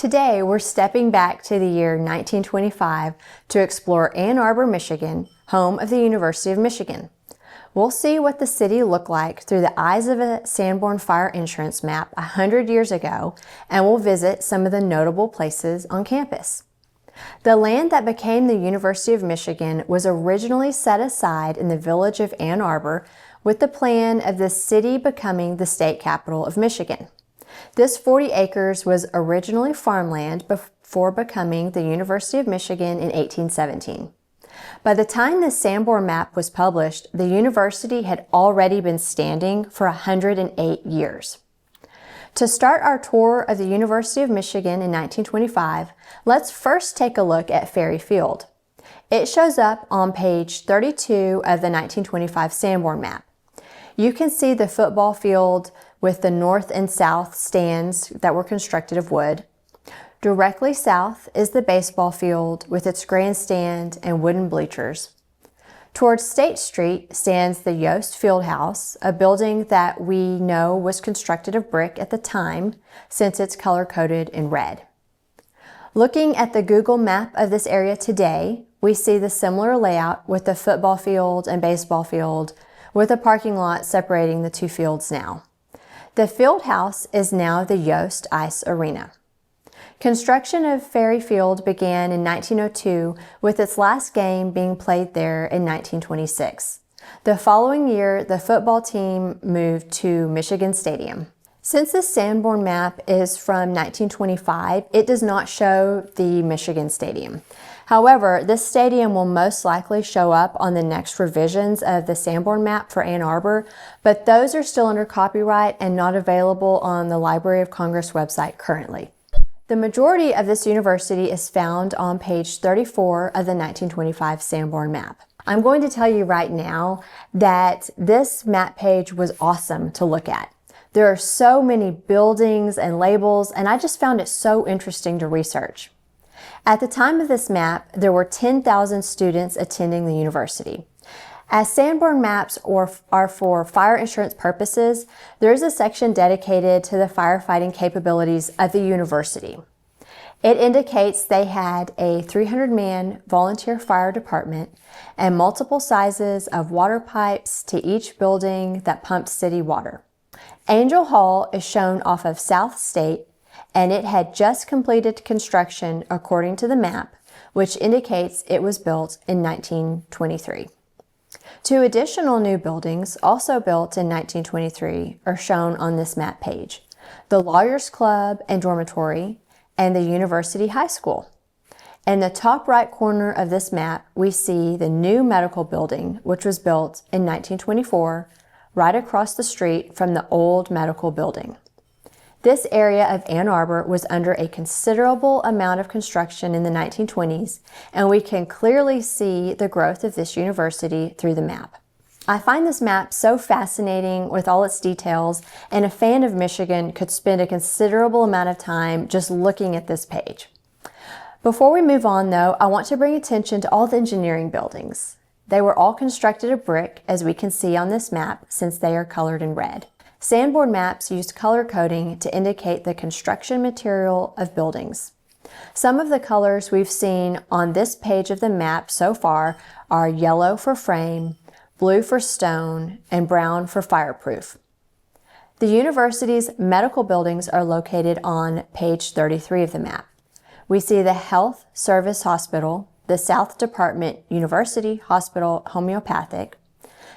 Today, we're stepping back to the year 1925 to explore Ann Arbor, Michigan, home of the University of Michigan. We'll see what the city looked like through the eyes of a Sanborn Fire Insurance map 100 years ago, and we'll visit some of the notable places on campus. The land that became the University of Michigan was originally set aside in the village of Ann Arbor with the plan of the city becoming the state capital of Michigan. This 40 acres was originally farmland before becoming the University of Michigan in 1817. By the time the Sanborn map was published, the university had already been standing for 108 years. To start our tour of the University of Michigan in 1925, let's first take a look at Ferry Field. It shows up on page 32 of the 1925 Sanborn map. You can see the football field with the north and south stands that were constructed of wood. Directly south is the baseball field with its grandstand and wooden bleachers. Towards State Street stands the Yost Fieldhouse, a building that we know was constructed of brick at the time since it's color-coded in red. Looking at the Google map of this area today, we see the similar layout with the football field and baseball field, with a parking lot separating the two fields now. The field house is now the Yost Ice Arena. Construction of Ferry Field began in 1902, with its last game being played there in 1926. The following year, the football team moved to Michigan Stadium. Since the Sanborn map is from 1925, it does not show the Michigan Stadium. However, this stadium will most likely show up on the next revisions of the Sanborn map for Ann Arbor, but those are still under copyright and not available on the Library of Congress website currently. The majority of this university is found on page 34 of the 1925 Sanborn map. I'm going to tell you right now that this map page was awesome to look at. There are so many buildings and labels, and I just found it so interesting to research. At the time of this map, there were 10,000 students attending the university. As Sanborn maps are for fire insurance purposes, there is a section dedicated to the firefighting capabilities of the university. It indicates they had a 300-man volunteer fire department and multiple sizes of water pipes to each building that pumped city water. Angel Hall is shown off of South State, and it had just completed construction according to the map, which indicates it was built in 1923. Two additional new buildings, also built in 1923, are shown on this map page: the Lawyers Club and Dormitory, and the University High School. In the top right corner of this map, we see the new medical building, which was built in 1924, right across the street from the old medical building. This area of Ann Arbor was under a considerable amount of construction in the 1920s, and we can clearly see the growth of this university through the map. I find this map so fascinating with all its details, and a fan of Michigan could spend a considerable amount of time just looking at this page. Before we move on, though, I want to bring attention to all the engineering buildings. They were all constructed of brick, as we can see on this map, since they are colored in red. Sanborn maps used color coding to indicate the construction material of buildings. Some of the colors we've seen on this page of the map so far are yellow for frame, blue for stone, and brown for fireproof. The university's medical buildings are located on page 33 of the map. We see the Health Service Hospital, the South Department University Hospital Homeopathic,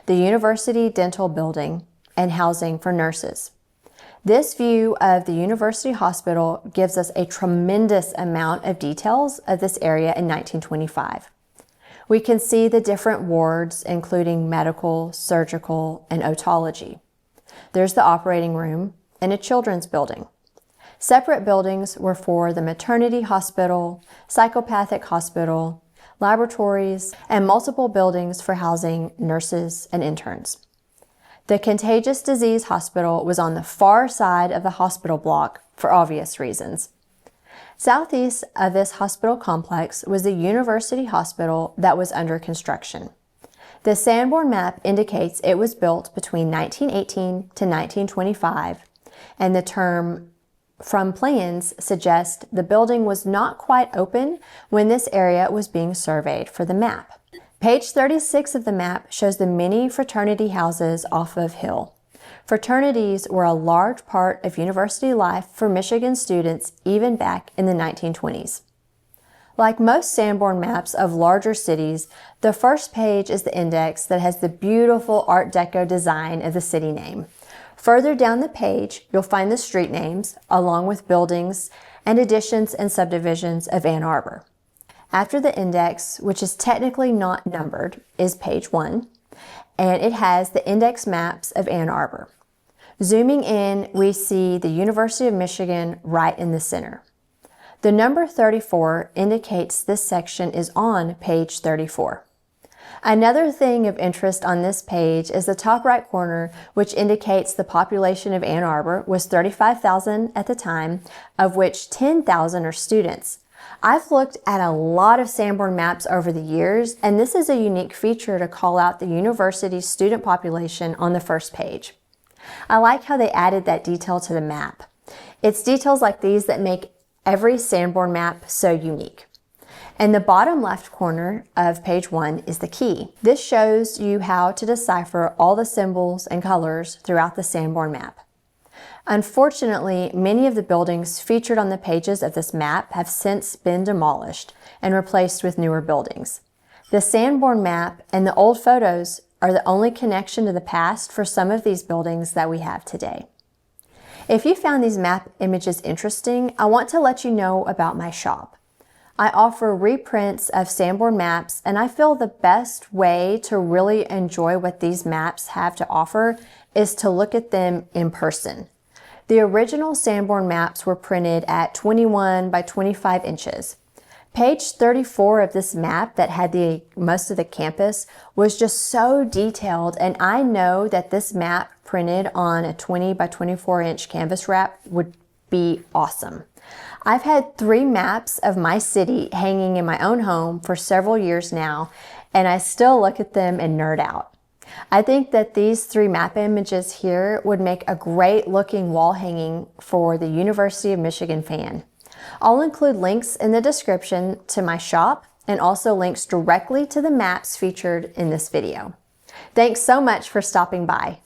the University Dental Building, and housing for nurses. This view of the University Hospital gives us a tremendous amount of details of this area in 1925. We can see the different wards, including medical, surgical, and otology. There's the operating room and a children's building. Separate buildings were for the maternity hospital, psychopathic hospital, laboratories, and multiple buildings for housing nurses and interns. The contagious disease hospital was on the far side of the hospital block for obvious reasons. Southeast of this hospital complex was the University Hospital that was under construction. The Sanborn map indicates it was built between 1918 to 1925, and the term from plans suggest the building was not quite open when this area was being surveyed for the map. Page 36 of the map shows the many fraternity houses off of Hill. Fraternities were a large part of university life for Michigan students even back in the 1920s. Like most Sanborn maps of larger cities, the first page is the index that has the beautiful Art Deco design of the city name. Further down the page, you'll find the street names, along with buildings and additions and subdivisions of Ann Arbor. After the index, which is technically not numbered, is page 1, and it has the index maps of Ann Arbor. Zooming in, we see the University of Michigan right in the center. The number 34 indicates this section is on page 34. Another thing of interest on this page is the top right corner, which indicates the population of Ann Arbor was 35,000 at the time, of which 10,000 are students. I've looked at a lot of Sanborn maps over the years, and this is a unique feature to call out the university's student population on the first page. I like how they added that detail to the map. It's details like these that make every Sanborn map so unique. And the bottom left corner of page 1 is the key. This shows you how to decipher all the symbols and colors throughout the Sanborn map. Unfortunately, many of the buildings featured on the pages of this map have since been demolished and replaced with newer buildings. The Sanborn map and the old photos are the only connection to the past for some of these buildings that we have today. If you found these map images interesting, I want to let you know about my shop. I offer reprints of Sanborn maps, and I feel the best way to really enjoy what these maps have to offer is to look at them in person. The original Sanborn maps were printed at 21 by 25 inches. Page 34 of this map that had most of the campus was just so detailed, and I know that this map printed on a 20 by 24 inch canvas wrap would be awesome. I've had 3 maps of my city hanging in my own home for several years now, and I still look at them and nerd out. I think that these 3 map images here would make a great looking wall hanging for the University of Michigan fan. I'll include links in the description to my shop and also links directly to the maps featured in this video. Thanks so much for stopping by.